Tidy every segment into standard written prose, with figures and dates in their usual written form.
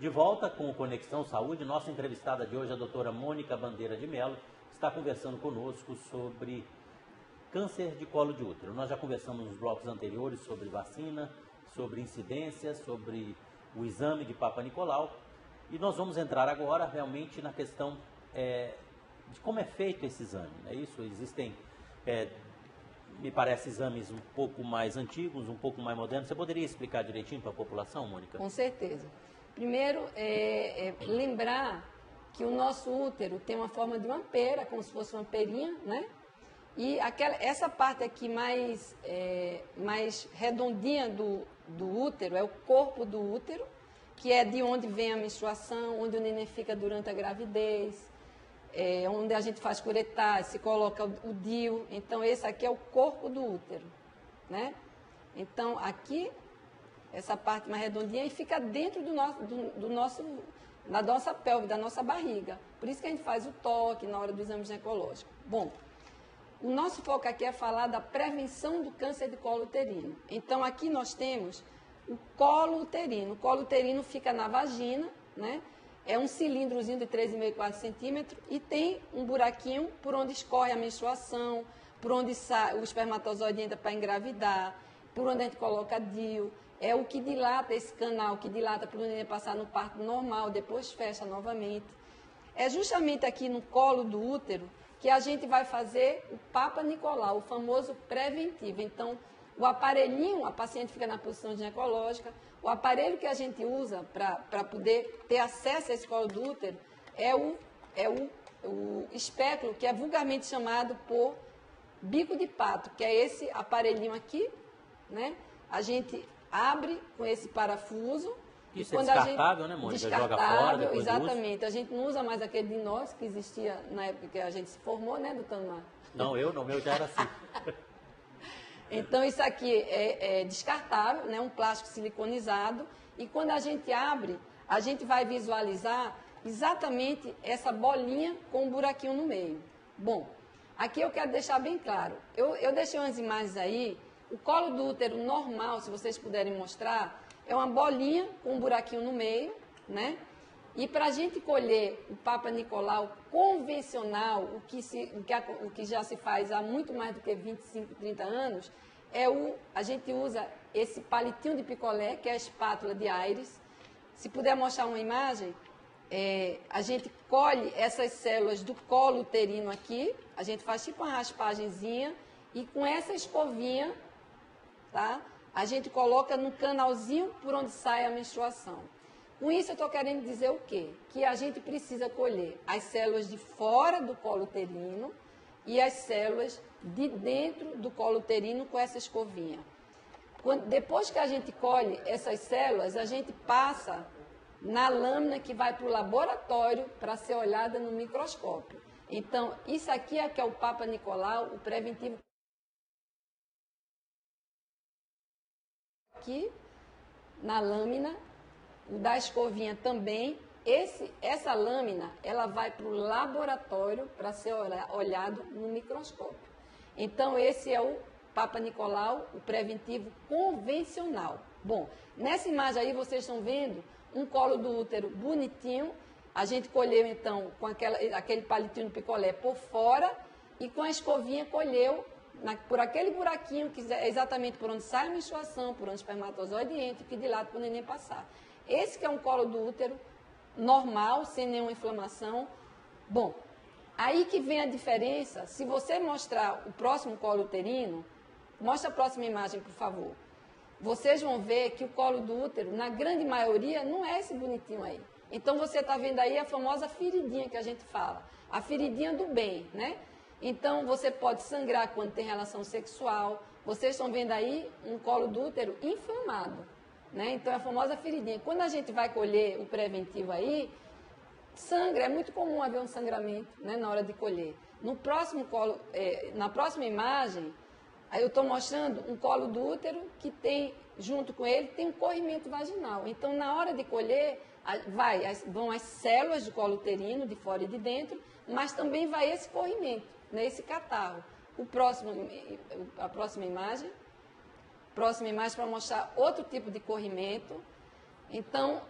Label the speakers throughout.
Speaker 1: De volta com o Conexão Saúde, nossa entrevistada de hoje, a doutora Mônica Bandeira de Mello, está conversando conosco sobre câncer de colo de útero. Nós já conversamos nos blocos anteriores sobre vacina, sobre incidência, sobre o exame de Papa Nicolau, e nós vamos entrar agora realmente na questão de como é feito esse exame. É isso? Existem, me parece, exames um pouco mais antigos, um pouco mais modernos. Você poderia explicar direitinho para a população, Mônica?
Speaker 2: Com certeza. Primeiro, lembrar que o nosso útero tem uma forma de uma pera, como se fosse uma perinha, né? E essa parte aqui mais redondinha do útero é o corpo do útero, que é de onde vem a menstruação, onde o neném fica durante a gravidez, onde a gente faz curetagem, se coloca o DIU. Então, esse aqui é o corpo do útero, né? Então, aqui, essa parte mais redondinha, e fica dentro da nossa pelve, da nossa barriga. Por isso que a gente faz o toque na hora do exame ginecológico. Bom, o nosso foco aqui é falar da prevenção do câncer de colo uterino. Então, aqui nós temos o colo uterino. O colo uterino fica na vagina, né? É um cilindrozinho de 3,5, 4 centímetros e tem um buraquinho por onde escorre a menstruação, por onde sai, o espermatozoide entra para engravidar, por onde a gente coloca DIU. É o que dilata esse canal, que dilata para o neném passar no parto normal, depois fecha novamente. É justamente aqui no colo do útero que a gente vai fazer o Papa Nicolau, o famoso preventivo. Então, o aparelhinho, a paciente fica na posição ginecológica, o aparelho que a gente usa para poder ter acesso a esse colo do útero é o espéculo, que é vulgarmente chamado por bico de pato, que é esse aparelhinho aqui, né? A gente abre com esse parafuso.
Speaker 1: Isso é descartável, né, Mônica? Joga fora, depois
Speaker 2: exatamente. A gente não usa mais aquele de inox que existia na época que a gente se formou, né, doutor Mar?
Speaker 1: Não, o meu já era assim.
Speaker 2: Então, isso aqui é descartável, né, um plástico siliconizado, e quando a gente abre, a gente vai visualizar exatamente essa bolinha com um buraquinho no meio. Bom, aqui eu quero deixar bem claro. Eu deixei umas imagens aí. O colo do útero normal, se vocês puderem mostrar, é uma bolinha com um buraquinho no meio, né? E para a gente colher o Papa Nicolau convencional, o que já se faz há muito mais do que 25, 30 anos, a gente usa esse palitinho de picolé, que é a espátula de Aires. Se puder mostrar uma imagem, a gente colhe essas células do colo uterino aqui, a gente faz tipo uma raspagenzinha, e com essa escovinha, tá? A gente coloca no canalzinho por onde sai a menstruação. Com isso eu estou querendo dizer o quê? Que a gente precisa colher as células de fora do colo uterino e as células de dentro do colo uterino com essa escovinha. Depois que a gente colhe essas células, a gente passa na lâmina que vai para o laboratório para ser olhada no microscópio. Então, isso aqui é que é o Papa Nicolau, o preventivo. Aqui na lâmina, o da escovinha também, essa lâmina ela vai para o laboratório para ser olhado no microscópio. Então esse é o Papa Nicolau, o preventivo convencional. Bom, nessa imagem aí vocês estão vendo um colo do útero bonitinho, a gente colheu então com aquele palitinho de picolé por fora e com a escovinha colheu por aquele buraquinho que é exatamente por onde sai a menstruação, por onde o espermatozoide entra, que dilata para o neném passar. Esse que é um colo do útero normal, sem nenhuma inflamação. Bom, aí que vem a diferença. Se você mostrar o próximo colo uterino, mostra a próxima imagem, por favor. Vocês vão ver que o colo do útero, na grande maioria, não é esse bonitinho aí. Então, você está vendo aí a famosa feridinha que a gente fala. A feridinha do bem, né? Então, você pode sangrar quando tem relação sexual. Vocês estão vendo aí um colo do útero inflamado, né? Então, é a famosa feridinha. Quando a gente vai colher o preventivo aí, sangra. É muito comum haver um sangramento, né, na hora de colher. No próximo colo, na próxima imagem, aí eu estou mostrando um colo do útero que tem, junto com ele, tem um corrimento vaginal. Então, na hora de colher, vão as células do colo uterino, de fora e de dentro, mas também vai esse corrimento, né, esse catarro. A próxima imagem para mostrar outro tipo de corrimento. Então,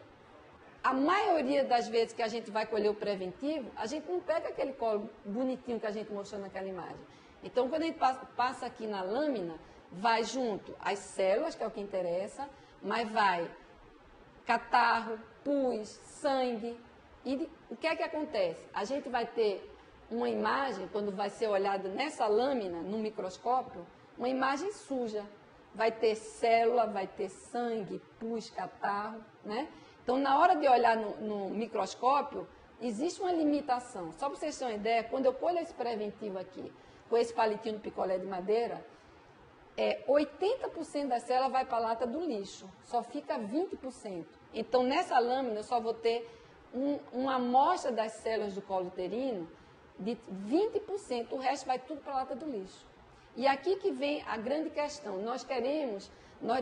Speaker 2: a maioria das vezes que a gente vai colher o preventivo, a gente não pega aquele colo bonitinho que a gente mostrou naquela imagem. Então, quando a gente passa aqui na lâmina, vai junto as células, que é o que interessa, mas vai catarro, pus, sangue. E o que é que acontece? A gente vai ter uma imagem, quando vai ser olhada nessa lâmina, no microscópio, uma imagem suja. Vai ter célula, vai ter sangue, pus, catarro, né? Então, na hora de olhar no microscópio, existe uma limitação. Só para vocês terem uma ideia, quando eu colho esse preventivo aqui, com esse palitinho de picolé de madeira, 80% das células vai para a lata do lixo, só fica 20%. Então, nessa lâmina, eu só vou ter uma amostra das células do colo uterino de 20%, o resto vai tudo para a lata do lixo. E aqui que vem a grande questão. Nós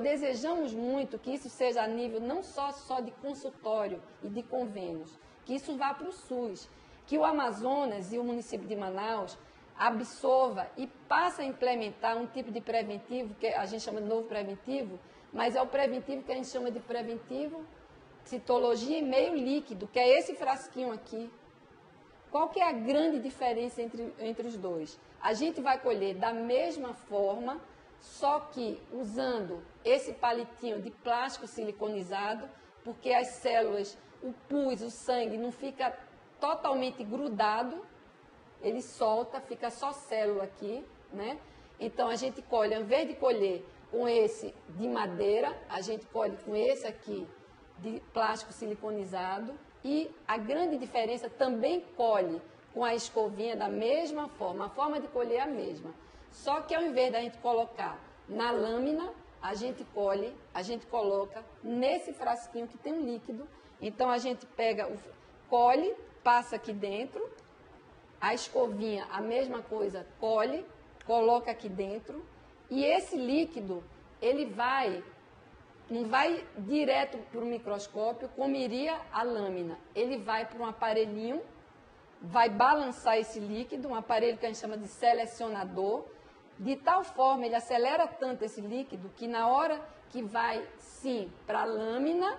Speaker 2: desejamos muito que isso seja a nível não só de consultório e de convênios, que isso vá para o SUS, que o Amazonas e o município de Manaus absorva e passe a implementar um tipo de preventivo, que a gente chama de novo preventivo, mas é o preventivo que a gente chama de preventivo citologia e meio líquido, que é esse frasquinho aqui. Qual que é a grande diferença entre os dois? A gente vai colher da mesma forma, só que usando esse palitinho de plástico siliconizado, porque as células, o pus, o sangue, não fica totalmente grudado, ele solta, fica só célula aqui, né? Então, a gente colhe, ao invés de colher com esse de madeira, a gente colhe com esse aqui de plástico siliconizado. E a grande diferença também colhe com a escovinha da mesma forma, a forma de colher é a mesma. Só que ao invés da gente colocar na lâmina, a gente coloca nesse frasquinho que tem um líquido. Então a gente colhe, passa aqui dentro, a escovinha, a mesma coisa, colhe, coloca aqui dentro, e esse líquido, ele não vai direto para o microscópio como iria a lâmina. Ele vai para um aparelhinho, vai balançar esse líquido, um aparelho que a gente chama de selecionador, de tal forma, ele acelera tanto esse líquido, que na hora que vai, sim, para a lâmina,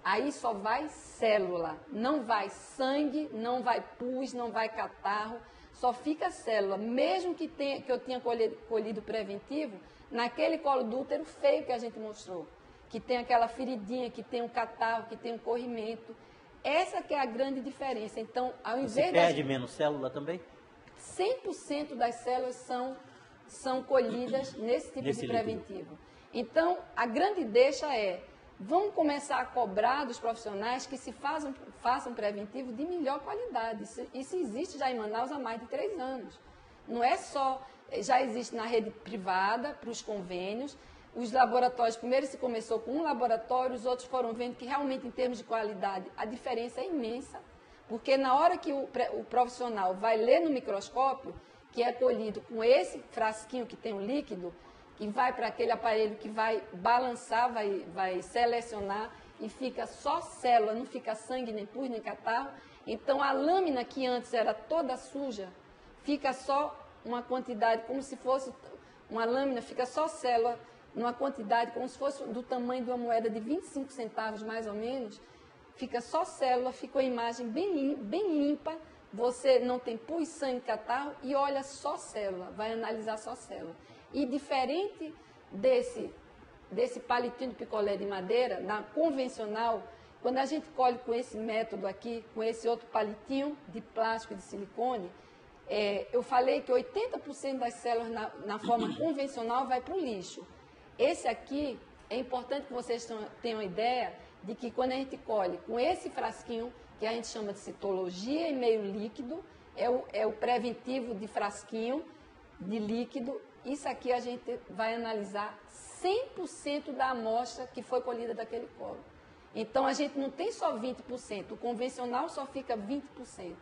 Speaker 2: aí só vai célula, não vai sangue, não vai pus, não vai catarro, só fica célula. Mesmo que eu tenha colhido preventivo, naquele colo do útero feio que a gente mostrou, que tem aquela feridinha, que tem um catarro, que tem um corrimento. Essa que é a grande diferença. Então, ao invés
Speaker 1: de... perde menos célula também?
Speaker 2: 100% das células são colhidas nesse tipo de preventivo. Líquido. Então, a grande deixa vamos começar a cobrar dos profissionais que se façam preventivo de melhor qualidade. Isso existe já em Manaus há mais de 3 anos. Não é só, já existe na rede privada, para os convênios. Os laboratórios, primeiro se começou com um laboratório, os outros foram vendo que realmente em termos de qualidade a diferença é imensa, porque na hora que o profissional vai ler no microscópio, que é colhido com esse frasquinho que tem o líquido, que vai para aquele aparelho que vai balançar, vai selecionar e fica só célula, não fica sangue, nem pus, nem catarro. Então a lâmina que antes era toda suja, fica só uma quantidade, como se fosse uma lâmina, fica só célula, numa quantidade como se fosse do tamanho de uma moeda de 25 centavos, mais ou menos, fica só célula, fica uma imagem bem limpa, você não tem pus, sangue, catarro e olha só célula, vai analisar só célula. E diferente desse palitinho de picolé de madeira, na convencional, quando a gente colhe com esse método aqui, com esse outro palitinho de plástico de silicone, eu falei que 80% das células na forma convencional vai para o lixo. Esse aqui, é importante que vocês tenham ideia de que quando a gente colhe com esse frasquinho, que a gente chama de citologia e meio líquido, é o preventivo de frasquinho, de líquido, isso aqui a gente vai analisar 100% da amostra que foi colhida daquele colo. Então, a gente não tem só 20%, o convencional só fica 20%.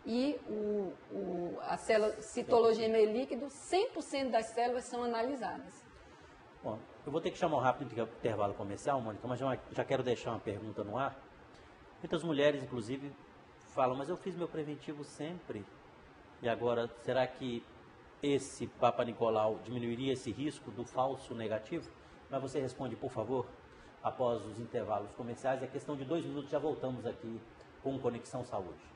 Speaker 2: E a célula citologia e meio líquido, 100% das células são analisadas.
Speaker 1: Bom, eu vou ter que chamar um rápido intervalo comercial, Mônica, mas já quero deixar uma pergunta no ar. Muitas mulheres, inclusive, falam, mas eu fiz meu preventivo sempre. E agora, será que esse Papa Nicolau diminuiria esse risco do falso negativo? Mas você responde, por favor. após os intervalos comerciais. É questão de 2 minutos, já voltamos aqui com Conexão Saúde.